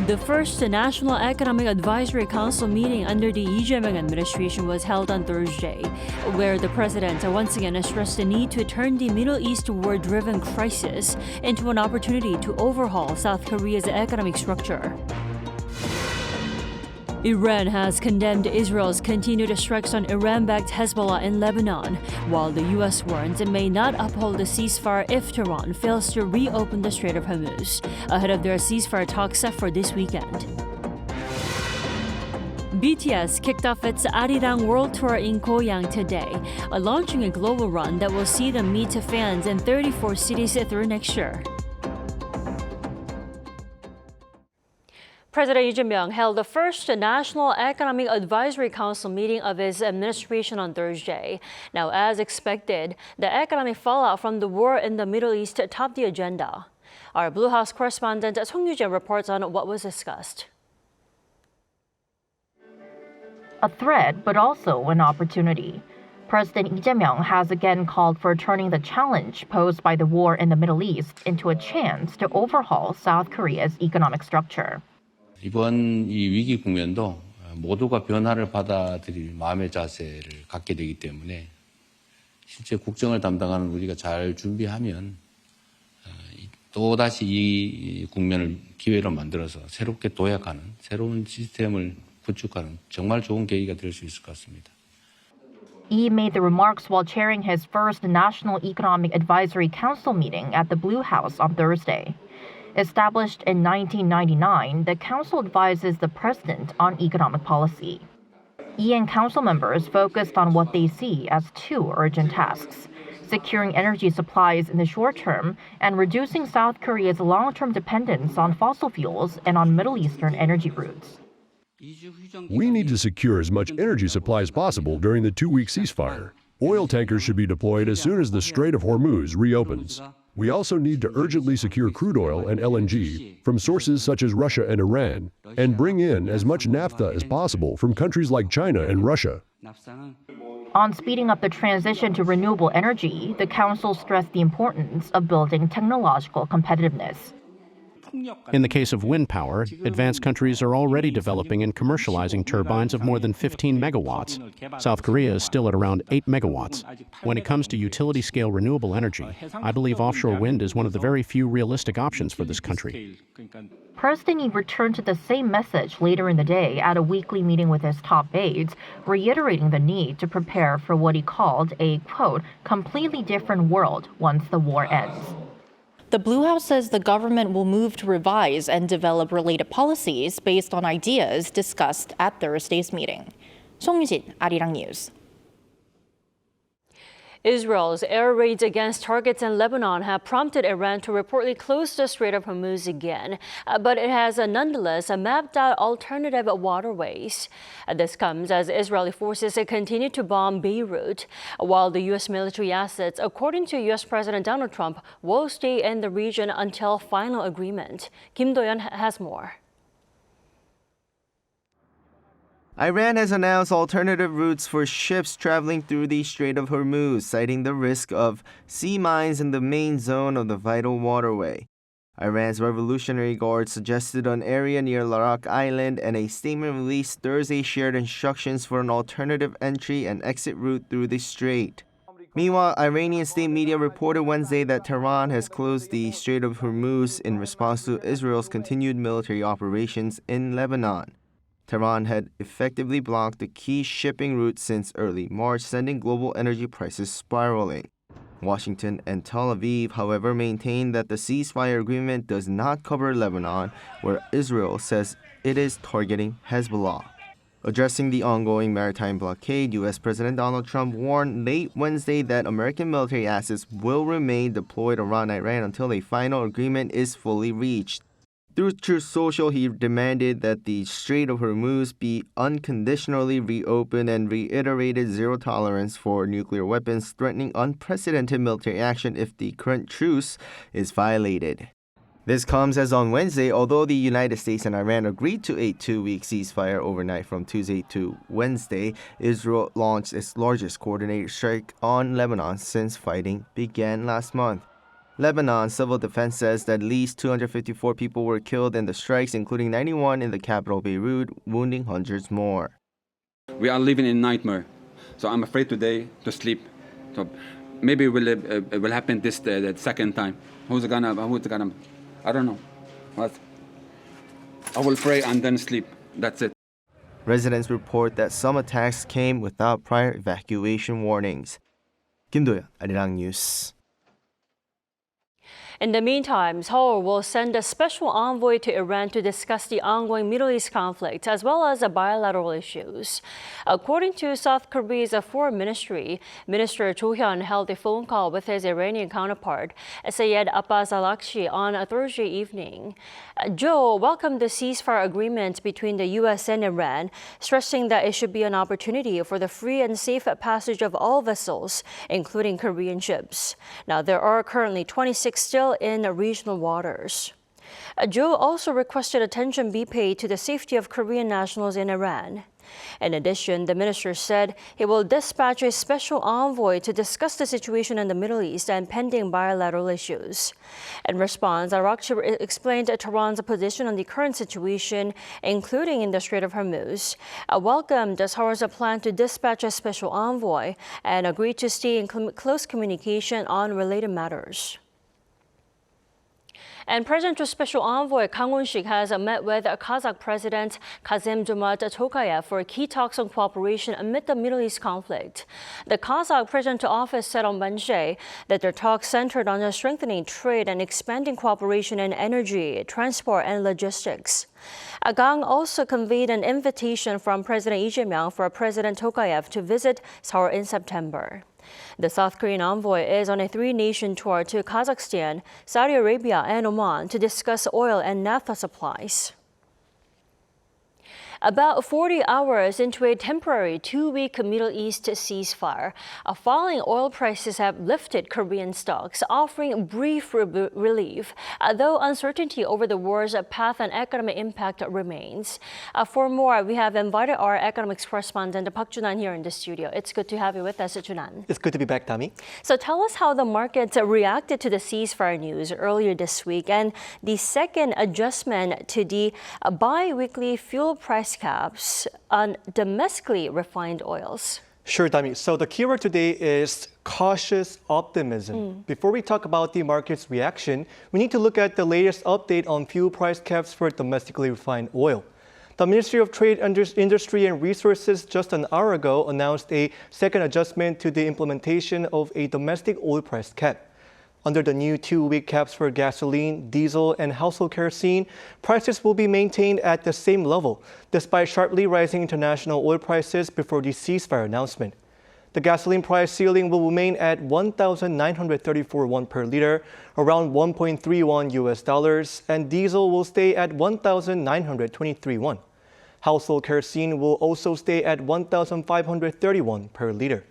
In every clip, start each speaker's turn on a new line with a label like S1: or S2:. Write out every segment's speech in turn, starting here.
S1: The first National Economic Advisory Council meeting under the Lee Jae-myung administration was held on Thursday, where the president once again stressed the need to turn the Middle East war-driven crisis into an opportunity to overhaul South Korea's economic structure. Iran has condemned Israel's continued strikes on Iran-backed Hezbollah in Lebanon, while the U.S. warns it may not uphold the ceasefire if Tehran fails to reopen the Strait of Hormuz, ahead of their ceasefire talks set for this weekend. BTS kicked off its Arirang World Tour in Goyang today, launching a global run that will see them meet fans in 34 cities through next year. President Lee Jae-myung held the first National Economic Advisory Council meeting of his administration on Thursday. Now, as expected, the economic fallout from the war in the Middle East topped the agenda. Our Blue House correspondent Song Yu-jin reports on what was discussed.
S2: A threat, but also an opportunity. President Lee Jae-myung has again called for turning the challenge posed by the war in the Middle East into a chance to overhaul South Korea's economic structure.
S3: 이번 이 위기 국면도 모두가 변화를 받아들일 마음의 자세를 갖게 되기 때문에 실제 국정을 담당하는 우리가 잘 준비하면 또다시 이 국면을 기회로 만들어서 새롭게 도약하는 새로운 시스템을 구축하는 정말 좋은 계기가 될 수 있을 것 같습니다.
S2: Lee made the remarks while chairing his first National Economic Advisory Council meeting at the Blue House on Thursday. Established in 1999, the council advises the president on economic policy. Lee and council members focused on what they see as two urgent tasks: securing energy supplies in the short term and reducing South Korea's long-term dependence on fossil fuels and on Middle Eastern energy routes.
S4: We need to secure as much energy supply as possible during the two-week ceasefire. Oil tankers should be deployed as soon as the Strait of Hormuz reopens. We also need to urgently secure crude oil and LNG from sources such as Russia and Iran, and bring in as much naphtha as possible from countries like China and Russia.
S2: On speeding up the transition to renewable energy, the council stressed the importance of building technological competitiveness.
S5: In the case of wind power, advanced countries are already developing and commercializing turbines of more than 15 megawatts. South Korea is still at around 8 megawatts. When it comes to utility-scale renewable energy, I believe offshore wind is one of the very few realistic options for this country.
S2: President Lee returned to the same message later in the day at a weekly meeting with his top aides, reiterating the need to prepare for what he called a, quote, completely different world once the war ends.
S6: The Blue House says the government will move to revise and develop related policies based on ideas discussed at Thursday's meeting. Song Yu-jin, Arirang News.
S1: Israel's air raids against targets in Lebanon have prompted Iran to reportedly close the Strait of Hormuz again, but it has nonetheless mapped out alternative waterways. This comes as Israeli forces continue to bomb Beirut, while the U.S. military assets, according to U.S. President Donald Trump, will stay in the region until final agreement. Kim Do-yeon has more.
S7: Iran has announced alternative routes for ships traveling through the Strait of Hormuz, citing the risk of sea mines in the main zone of the vital waterway. Iran's Revolutionary Guard suggested an area near Larak Island, and a statement released Thursday shared instructions for an alternative entry and exit route through the strait. Meanwhile, Iranian state media reported Wednesday that Tehran has closed the Strait of Hormuz in response to Israel's continued military operations in Lebanon. Tehran had effectively blocked the key shipping route since early March, sending global energy prices spiraling. Washington and Tel Aviv, however, maintain that the ceasefire agreement does not cover Lebanon, where Israel says it is targeting Hezbollah. Addressing the ongoing maritime blockade, U.S. President Donald Trump warned late Wednesday that American military assets will remain deployed around Iran until a final agreement is fully reached. Through Truth Social, he demanded that the Strait of Hormuz be unconditionally reopened and reiterated zero tolerance for nuclear weapons, threatening unprecedented military action if the current truce is violated. This comes as on Wednesday, although the United States and Iran agreed to a two-week ceasefire overnight from Tuesday to Wednesday, Israel launched its largest coordinated strike on Lebanon since fighting began last month. Lebanon Civil Defense says that at least 254 people were killed in the strikes, including 91 in the capital Beirut, wounding hundreds more.
S8: We are living in a nightmare, so I'm afraid today to sleep. So maybe it will happen this the second time. Who's gonna? I don't know. What? I will pray and then sleep. That's it.
S7: Residents report that some attacks came without prior evacuation warnings. Kim Do-yeon, Arirang News.
S1: In the meantime, Seoul will send a special envoy to Iran to discuss the ongoing Middle East conflict as well as bilateral issues. According to South Korea's Foreign Ministry, Minister Jo Hyun held a phone call with his Iranian counterpart, Sayed Abbas Araghchi, on a Thursday evening. Jo welcomed the ceasefire agreement between the U.S. and Iran, stressing that it should be an opportunity for the free and safe passage of all vessels, including Korean ships. Now, there are currently 26 still in regional waters. Jo also requested attention be paid to the safety of Korean nationals in Iran. In addition, the minister said he will dispatch a special envoy to discuss the situation in the Middle East and pending bilateral issues. In response, Araghchi explained Tehran's position on the current situation, including in the Strait of Hormuz, welcomed Seoul's plan to dispatch a special envoy, and agreed to stay in close communication on related matters. And Presidential Special Envoy Kang Won-sik has met with Kazakh President Kassym-Jomart Tokayev for key talks on cooperation amid the Middle East conflict. The Kazakh presidential office said on Wednesday that their talks centered on strengthening trade and expanding cooperation in energy, transport, and logistics. Kang also conveyed an invitation from President Lee Jae-myung for President Tokayev to visit Seoul in September. The South Korean envoy is on a three-nation tour to Kazakhstan, Saudi Arabia, and Oman to discuss oil and naphtha supplies. About 40 hours into a temporary two-week Middle East ceasefire, falling oil prices have lifted Korean stocks, offering brief relief, though uncertainty over the war's path and economic impact remains. For more, we have invited our economics correspondent Park Junan here in the studio. It's good to have you with us, Junan.
S9: It's good to be back, Tami.
S1: So tell us how the markets reacted to the ceasefire news earlier this week and the second adjustment to the bi-weekly fuel price caps on domestically refined oils.
S9: Sure, Tami. So the keyword today is cautious optimism. Before we talk about the market's reaction, we need to look at the latest update on fuel price caps for domestically refined oil. The Ministry of Trade, Industry and Resources just an hour ago announced a second adjustment to the implementation of a domestic oil price cap. Under the new two-week caps for gasoline, diesel, and household kerosene, prices will be maintained at the same level, despite sharply rising international oil prices before the ceasefire announcement. The gasoline price ceiling will remain at 1,934 won per liter, around $1.31 US, and diesel will stay at 1,923 won. Household kerosene will also stay at 1,531 per liter.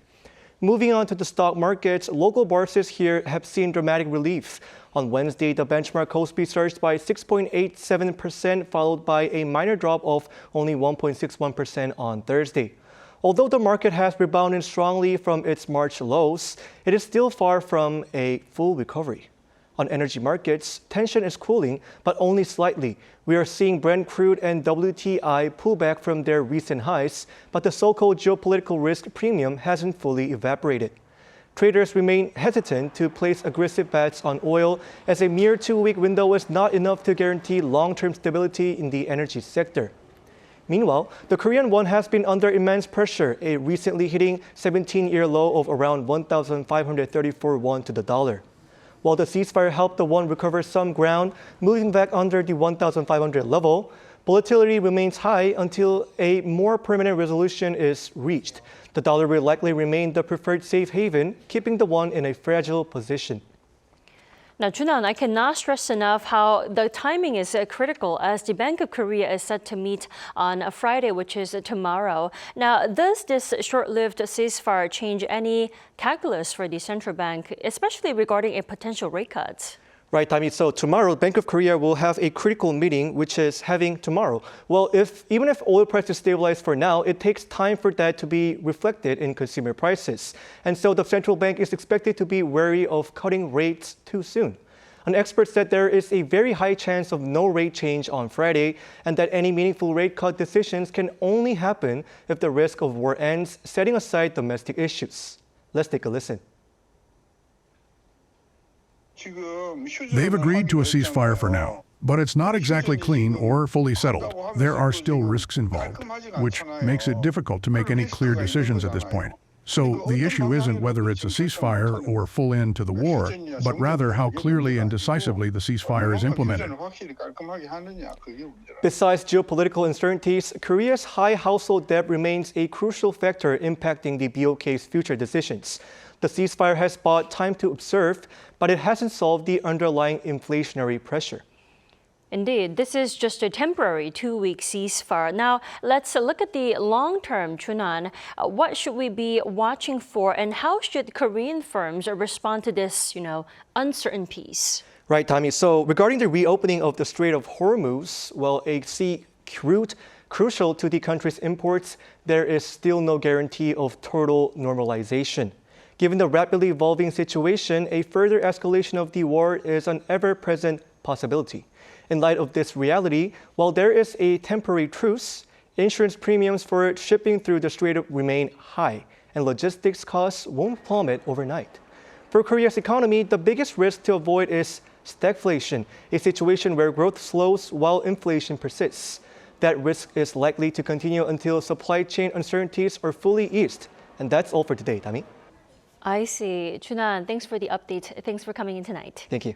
S9: Moving on to the stock markets, local bourses here have seen dramatic relief. On Wednesday, the benchmark Kospi surged by 6.87%, followed by a minor drop of only 1.61% on Thursday. Although the market has rebounded strongly from its March lows, it is still far from a full recovery. On energy markets, tension is cooling, but only slightly. We are seeing Brent crude and WTI pull back from their recent highs, but the so-called geopolitical risk premium hasn't fully evaporated. Traders remain hesitant to place aggressive bets on oil, as a mere two-week window is not enough to guarantee long-term stability in the energy sector. Meanwhile, the Korean won has been under immense pressure, recently hitting 17-year low of around 1,534 won to the dollar. While the ceasefire helped the won recover some ground, moving back under the 1,500 level, volatility remains high until a more permanent resolution is reached. The dollar will likely remain the preferred safe haven, keeping the won in a fragile position.
S1: Now, Junan, I cannot stress enough how the timing is critical as the Bank of Korea is set to meet on Friday, which is tomorrow. Now, does this short-lived ceasefire change any calculus for the central bank, especially regarding a potential rate cut?
S9: Right, Tommy. So tomorrow, Bank of Korea will have a critical meeting, which is having tomorrow. Well, even if oil prices stabilize for now, it takes time for that to be reflected in consumer prices. And so the central bank is expected to be wary of cutting rates too soon. An expert said there is a very high chance of no rate change on Friday, and that any meaningful rate cut decisions can only happen if the risk of war ends, setting aside domestic issues. Let's take a listen.
S10: They've agreed to a ceasefire for now, but it's not exactly clean or fully settled. There are still risks involved, which makes it difficult to make any clear decisions at this point. So the issue isn't whether it's a ceasefire or full end to the war, but rather how clearly and decisively the ceasefire is implemented.
S9: Besides geopolitical uncertainties, Korea's high household debt remains a crucial factor impacting the BOK's future decisions. The ceasefire has bought time to observe, but it hasn't solved the underlying inflationary pressure.
S1: Indeed, this is just a temporary 2-week ceasefire. Now, let's look at the long-term, Chunan. What should we be watching for, and how should Korean firms respond to this, uncertain peace?
S9: Right, Tommy. So regarding the reopening of the Strait of Hormuz, well, a sea route crucial to the country's imports, there is still no guarantee of total normalization. Given the rapidly evolving situation, a further escalation of the war is an ever-present possibility. In light of this reality, while there is a temporary truce, insurance premiums for shipping through the strait remain high, and logistics costs won't plummet overnight. For Korea's economy, the biggest risk to avoid is stagflation, a situation where growth slows while inflation persists. That risk is likely to continue until supply chain uncertainties are fully eased. And that's all for today, Tami.
S1: I see. Chunan, thanks for the update. Thanks for coming in tonight.
S9: Thank you.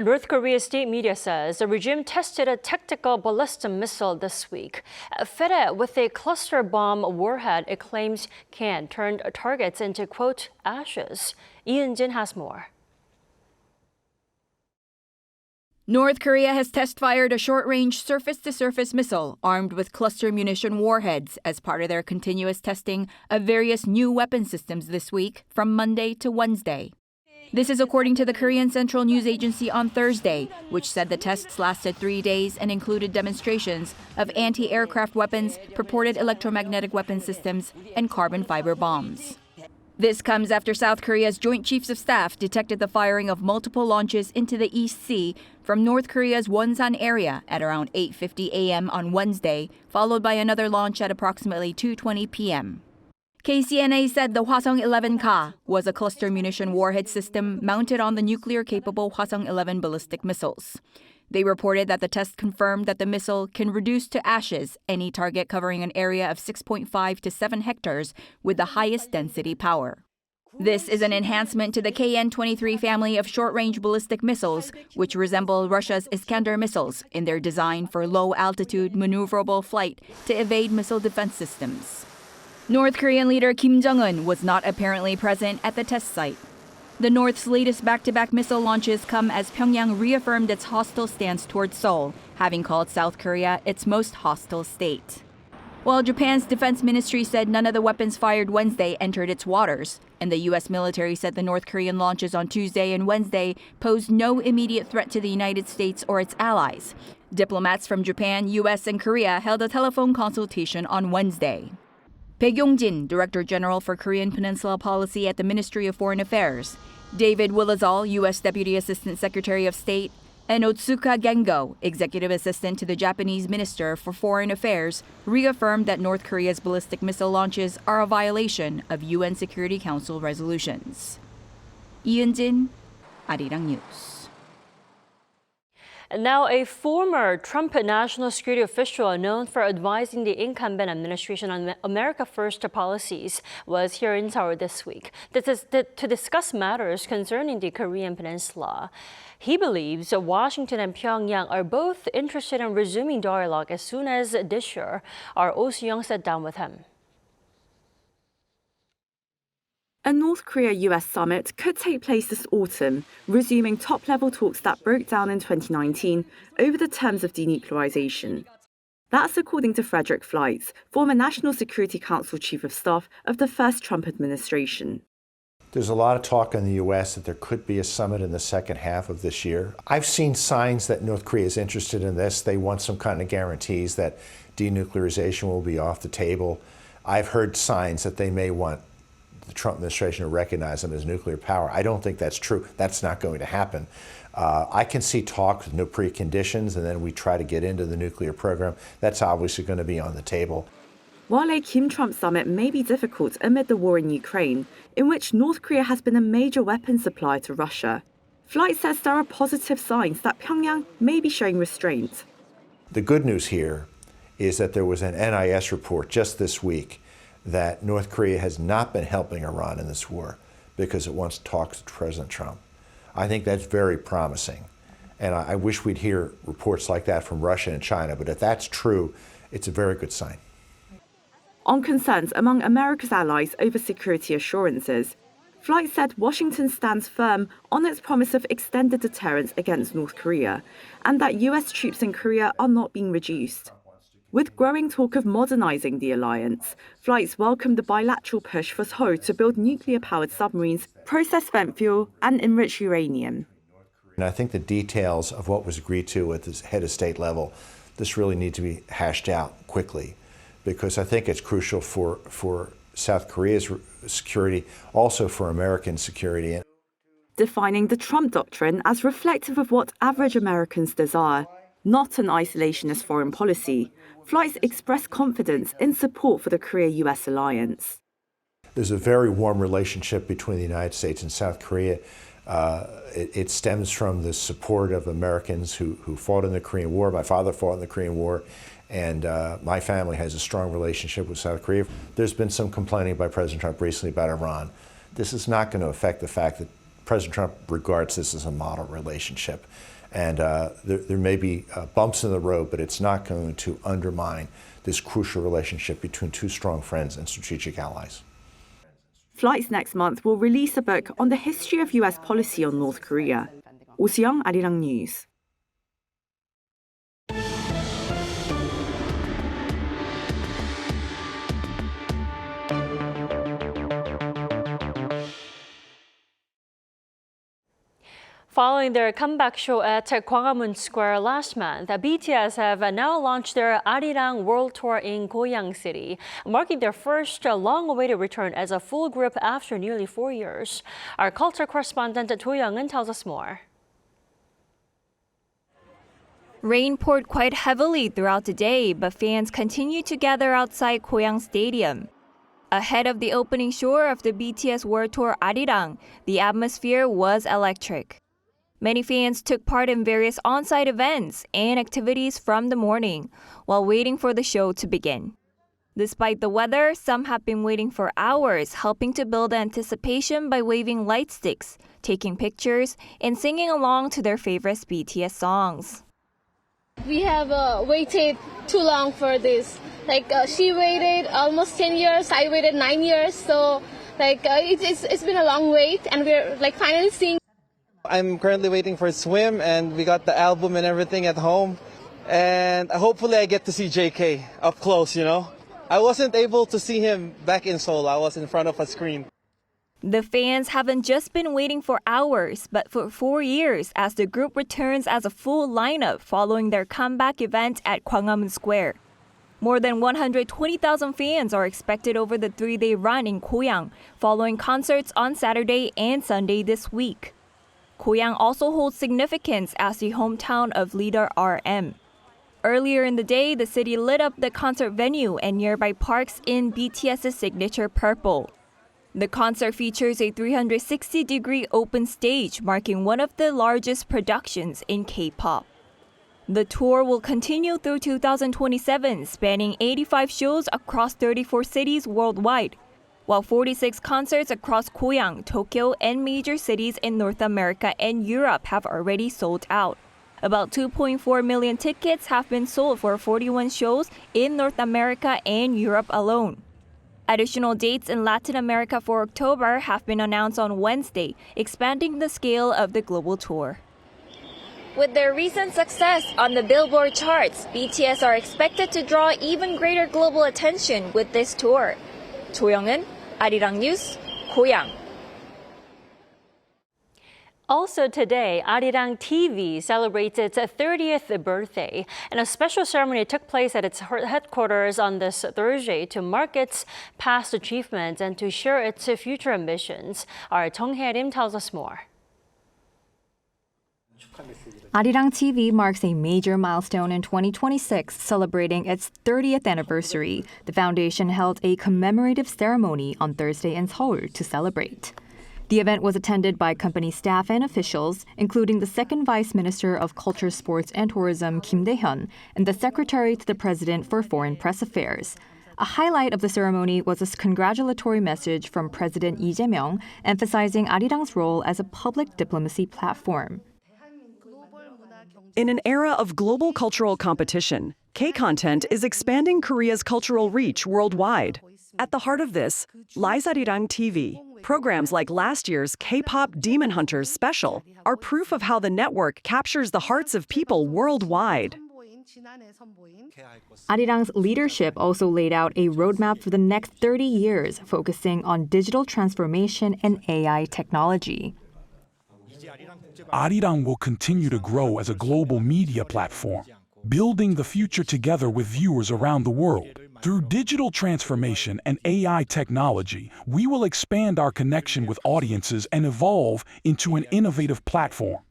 S1: North Korea's state media says the regime tested a tactical ballistic missile this week. Fitted with a cluster bomb warhead, it claims can turn targets into, quote, ashes. Ian-jin has more.
S11: North Korea has test-fired a short-range surface-to-surface missile armed with cluster munition warheads as part of their continuous testing of various new weapon systems this week from Monday to Wednesday. This is according to the Korean Central News Agency on Thursday, which said the tests lasted 3 days and included demonstrations of anti-aircraft weapons, purported electromagnetic weapon systems, and carbon fiber bombs. This comes after South Korea's Joint Chiefs of Staff detected the firing of multiple launches into the East Sea from North Korea's Wonsan area at around 8:50 a.m. on Wednesday, followed by another launch at approximately 2:20 p.m. KCNA said the Hwasong-11Ka was a cluster munition warhead system mounted on the nuclear-capable Hwasong-11 ballistic missiles. They reported that the test confirmed that the missile can reduce to ashes any target covering an area of 6.5 to 7 hectares with the highest density power. This is an enhancement to the KN-23 family of short-range ballistic missiles, which resemble Russia's Iskander missiles in their design for low-altitude maneuverable flight to evade missile defense systems. North Korean leader Kim Jong-un was not apparently present at the test site. The North's latest back-to-back missile launches come as Pyongyang reaffirmed its hostile stance towards Seoul, having called South Korea its most hostile state. While Japan's defense ministry said none of the weapons fired Wednesday entered its waters, and the U.S. military said the North Korean launches on Tuesday and Wednesday posed no immediate threat to the United States or its allies, diplomats from Japan, U.S., and Korea held a telephone consultation on Wednesday. Baek Yong-jin, Director General for Korean Peninsula Policy at the Ministry of Foreign Affairs, David Willazal, U.S. Deputy Assistant Secretary of State, and Otsuka Gengo, Executive Assistant to the Japanese Minister for Foreign Affairs, reaffirmed that North Korea's ballistic missile launches are a violation of UN Security Council resolutions. Ian-jin, Arirang News.
S1: And now, a former Trump national security official known for advising the incumbent administration on America First policies was here in Seoul this week to discuss matters concerning the Korean Peninsula. He believes Washington and Pyongyang are both interested in resuming dialogue as soon as this year. Our Oh Soo-young sat down with him.
S12: A North Korea-US summit could take place this autumn, resuming top-level talks that broke down in 2019 over the terms of denuclearization. That's according to Fred Fleitz, former National Security Council Chief of Staff of the first Trump administration.
S13: There's a lot of talk in the U.S. that there could be a summit in the second half of this year. I've seen signs that North Korea is interested in this. They want some kind of guarantees that denuclearization will be off the table. I've heard signs that they may want the Trump administration to recognize them as nuclear power. I don't think that's true. That's not going to happen. I can see talk with no preconditions, and then we try to get into the nuclear program. That's obviously going to be on the table.
S12: While a Kim-Trump summit may be difficult amid the war in Ukraine, in which North Korea has been a major weapons supplier to Russia, Fleitz says there are positive signs that Pyongyang may be showing restraint.
S13: The good news here is that there was an NIS report just this week that North Korea has not been helping Iran in this war because it wants to talk to President Trump. I think that's very promising. And I wish we'd hear reports like that from Russia and China, but if that's true, it's a very good sign.
S12: On concerns among America's allies over security assurances, Fleitz said Washington stands firm on its promise of extended deterrence against North Korea, and that US troops in Korea are not being reduced. With growing talk of modernizing the alliance, Fleitz welcomed the bilateral push for Seoul to build nuclear-powered submarines, process spent fuel, and enrich uranium.
S13: And I think the details of what was agreed to at the head of state level, this really needs to be hashed out quickly, because I think it's crucial for South Korea's security, also for American security.
S12: Defining the Trump doctrine as reflective of what average Americans desire, not an isolationist foreign policy, Fleitz expressed confidence in support for the Korea-US alliance.
S13: There's a very warm relationship between the United States and South Korea. It stems from the support of Americans who fought in the Korean War. My father fought in the Korean War, and my family has a strong relationship with South Korea. There's been some complaining by President Trump recently about Iran. This is not going to affect the fact that President Trump regards this as a model relationship. And there may be bumps in the road, but it's not going to undermine this crucial relationship between two strong friends and strategic allies.
S12: Fleitz next month will release a book on the history of US policy on North Korea. Oh Soo-young, Arirang News.
S1: Following their comeback show at Gwanghwamun Square last month, BTS have now launched their Arirang World Tour in Goyang City, marking their first long-awaited return as a full group after nearly 4 years. Our culture correspondent Do Young-eun tells us more.
S11: Rain poured quite heavily throughout the day, but fans continued to gather outside Goyang Stadium. Ahead of the opening show of the BTS World Tour Arirang, the atmosphere was electric. Many fans took part in various on-site events and activities from the morning while waiting for the show to begin. Despite the weather, some have been waiting for hours, helping to build anticipation by waving light sticks, taking pictures, and singing along to their favorite BTS songs.
S14: We have waited too long for this. She waited almost 10 years, I waited 9 years, so it's been a long wait, and we're finally seeing.
S15: I'm currently waiting for Swim, and we got the album and everything at home, and hopefully I get to see JK up close, I wasn't able to see him back in Seoul. I was in front of a screen.
S11: The fans haven't just been waiting for hours, but for 4 years as the group returns as a full lineup following their comeback event at Gwanghwamun Square. More than 120,000 fans are expected over the 3-day run in Goyang, following concerts on Saturday and Sunday this week. Goyang also holds significance as the hometown of leader RM. Earlier in the day, the city lit up the concert venue and nearby parks in BTS's signature purple. The concert features a 360-degree open stage, marking one of the largest productions in K-pop. The tour will continue through 2027, spanning 85 shows across 34 cities worldwide, while 46 concerts across Goyang, Tokyo, and major cities in North America and Europe have already sold out. About 2.4 million tickets have been sold for 41 shows in North America and Europe alone. Additional dates in Latin America for October have been announced on Wednesday, expanding the scale of the global tour. With their recent success on the Billboard charts, BTS are expected to draw even greater global attention with this tour. 조영은, Arirang News, Goyang.
S1: Also today, Arirang TV celebrates its 30th birthday, and a special ceremony took place at its headquarters on this Thursday to mark its past achievements and to share its future ambitions. Our Jung Hae-rim tells us more.
S16: Arirang TV marks a major milestone in 2026, celebrating its 30th anniversary. The foundation held a commemorative ceremony on Thursday in Seoul to celebrate. The event was attended by company staff and officials, including the second Vice Minister of Culture, Sports and Tourism, Kim Dae-hyun, and the Secretary to the President for Foreign Press Affairs. A highlight of the ceremony was a congratulatory message from President Lee Jae-myung, emphasizing Arirang's role as a public diplomacy platform.
S17: In an era of global cultural competition, K-content is expanding Korea's cultural reach worldwide. At the heart of this lies Arirang TV. Programs like last year's K-pop Demon Hunters special are proof of how the network captures the hearts of people worldwide.
S16: Arirang's leadership also laid out a roadmap for the next 30 years, focusing on digital transformation and AI technology.
S18: Arirang will continue to grow as a global media platform, building the future together with viewers around the world. Through digital transformation and AI technology, we will expand our connection with audiences and evolve into an innovative platform.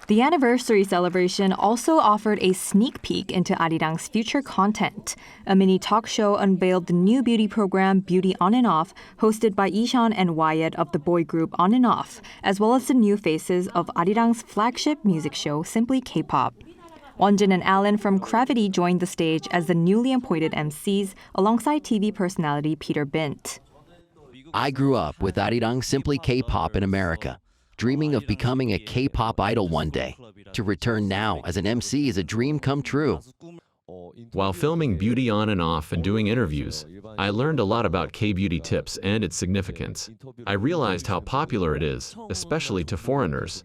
S16: The anniversary celebration also offered a sneak peek into Arirang's future content. A mini talk show unveiled the new beauty program Beauty On and Off, hosted by Ishan and Wyatt of the boy group On and Off, as well as the new faces of Arirang's flagship music show Simply K-pop. Wonjin and Alan from Gravity joined the stage as the newly appointed MCs alongside TV personality Peter Bint.
S19: I grew up with Arirang Simply K-pop in America, dreaming of becoming a K-pop idol one day. To return now as an MC is a dream come true.
S20: While filming Beauty On and Off and doing interviews, I learned a lot about K-beauty tips and its significance. I realized how popular it is, especially to foreigners.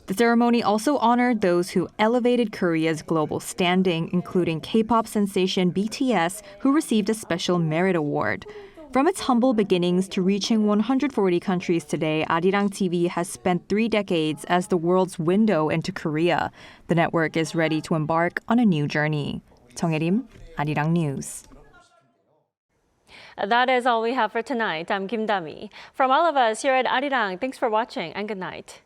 S16: The ceremony also honored those who elevated Korea's global standing, including K-pop sensation BTS, who received a special merit award. From its humble beginnings to reaching 140 countries today, Arirang TV has spent 3 decades as the world's window into Korea. The network is ready to embark on a new journey. Jung Hae-rim, Arirang News.
S1: That is all we have for tonight. I'm Kim Dami. From all of us here at Arirang, thanks for watching and good night.